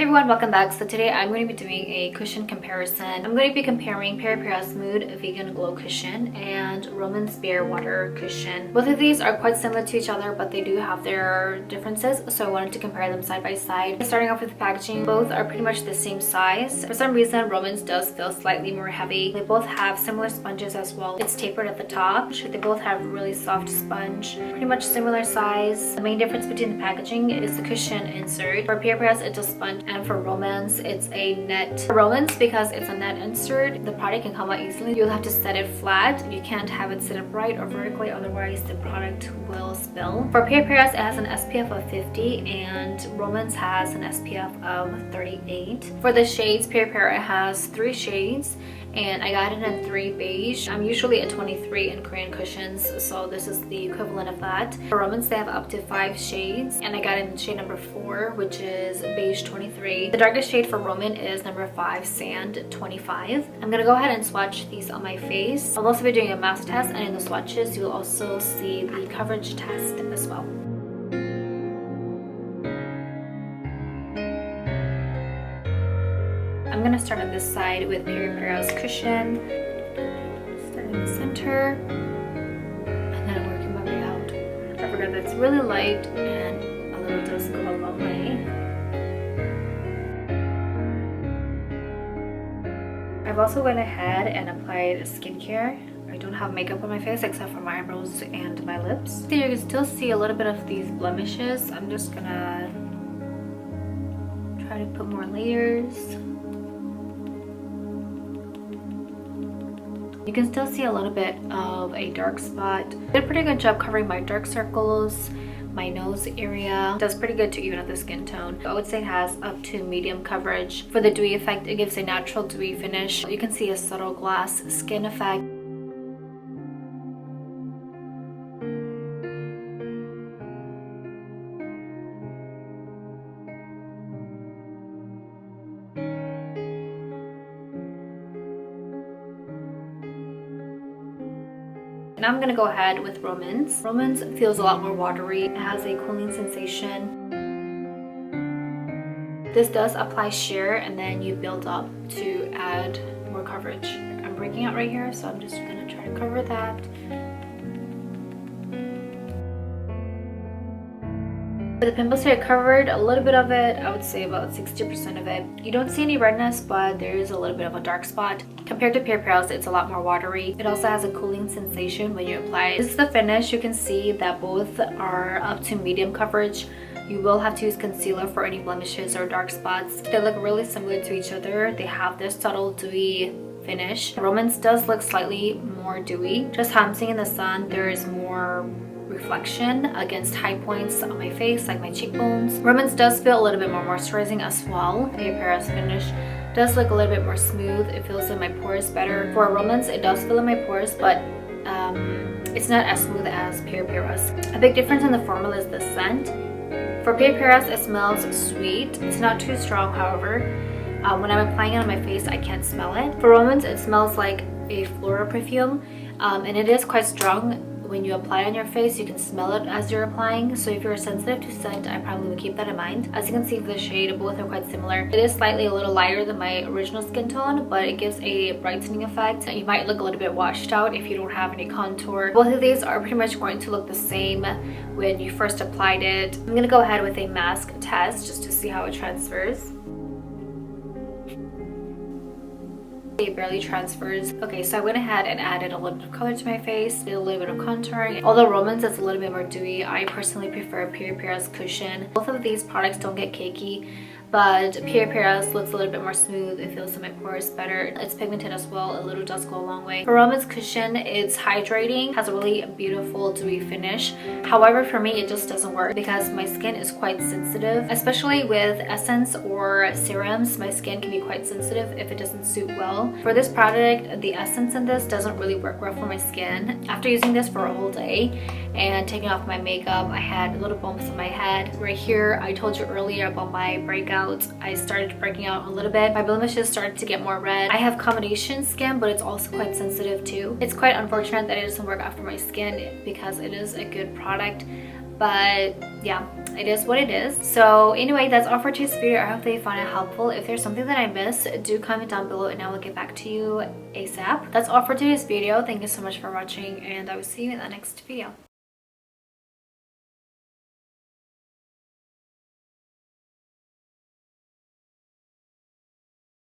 Hey everyone, welcome back. So today I'm going to be doing a cushion comparison. I'm going to be comparing Peripera Smooth Vegan Glow Cushion and Roman's Bare Water Cushion. Both of these are quite similar to each other, but they do have their differences, so I wanted to compare them side by side. Starting off with the packaging, both are pretty much the same size. For some reason, Roman's does feel slightly more heavy. They both have similar sponges as well. It's tapered at the top. They both have really soft sponge, pretty much similar size. The main difference between the packaging is the cushion insert. For Peripera's, it's a sponge, and for Roman's, it's a net. For Roman's, because it's a net insert, the product can come out easily. You'll have to set it flat. You can't have it sit upright or vertically, otherwise the product will spill. For Peripera's, it has an SPF of 50 and Roman's has an SPF of 38. For the shades, Peripera has 3 shades and I got it in 3 beige. I'm usually a 23 in Korean cushions, so this is the equivalent of that. For Roman's, they have up to 5 shades and I got it in shade number 4, which is beige 23. The darkest shade for Roman is number 5, sand 25. I'm gonna go ahead and swatch these on my face. I'll also be doing a mask test, and in the swatches you'll also see the coverage test as well. I'm gonna start on this side with Peripera's cushion. Start in the center, and then I'm working my way out. I forgot that it's really light and a little does go a long way. I've also went ahead and applied skincare. I don't have makeup on my face except for my eyebrows and my lips. So you can still see a little bit of these blemishes. I'm just gonna try to put more layers. You can still see a little bit of a dark spot. Did a pretty good job covering my dark circles, my nose area. Does pretty good to even out the skin tone. I would say it has up to medium coverage. For the dewy effect, it gives a natural dewy finish. You can see a subtle glass skin effect. Now I'm gonna go ahead with Roman's. Roman's feels a lot more watery. It has a cooling sensation. This does apply sheer and then you build up to add more coverage. I'm breaking out right here, so I'm just gonna try to cover that. For the pimples here, I covered a little bit of it. I would say about 60% of it. You don't see any redness, but there is a little bit of a dark spot. Compared to Peripera's, it's a lot more watery. It also has a cooling sensation when you apply it. This is the finish. You can see that both are up to medium coverage. You will have to use concealer for any blemishes or dark spots. They look really similar to each other. They have this subtle dewy finish. Roman's does look slightly more dewy. Just how I'm seeing in the sun, there is more reflection against high points on my face, like my cheekbones. Roman's does feel a little bit more moisturizing as well. Peripera's finish does look a little bit more smooth. It feels in my pores better. For Roman's, it does fill in my pores, but it's not as smooth as Peripera's. A big difference in the formula is the scent. For Peripera's, it smells sweet. It's not too strong, however. When I'm applying it on my face, I can't smell it. For Roman's, it smells like a floral perfume, and it is quite strong. When you apply it on your face, you can smell it as you're applying, so if you're sensitive to scent, I probably would keep that in mind. As you can see for the shade, both are quite similar. It is slightly a little lighter than my original skin tone, but it gives a brightening effect. You might look a little bit washed out if you don't have any contour. Both of these are pretty much going to look the same when you first applied it. I'm gonna go ahead with a mask test just to see how it transfers. It barely transfers. Okay, so I went ahead and added a little bit of color to my face, did a little bit of contouring. Although Roman's is a little bit more dewy, I personally prefer Peripera's cushion. Both of these products don't get cakey, but Peripera's looks a little bit more smooth. It feels in my pores better. It's pigmented as well. A little does go a long way. For Roman's cushion, it's hydrating, has a really beautiful dewy finish. However, for me, it just doesn't work because my skin is quite sensitive, especially with essence or serums. My skin can be quite sensitive if it doesn't suit well. For this product, the essence in this doesn't really work well for my skin. After using this for a whole day and taking off my makeup, I had little bumps on my head. Right here, I told you earlier about my breakout. I started breaking out a little bit. My blemishes started to get more red. I have combination skin, but it's also quite sensitive too. It's quite unfortunate that it doesn't work out for my skin because it is a good product. But yeah, it is what it is. So anyway, that's all for today's video. I hope that you found it helpful. If there's something that I missed, do comment down below and I will get back to you ASAP. That's all for today's video. Thank you so much for watching, and I will see you in the next video.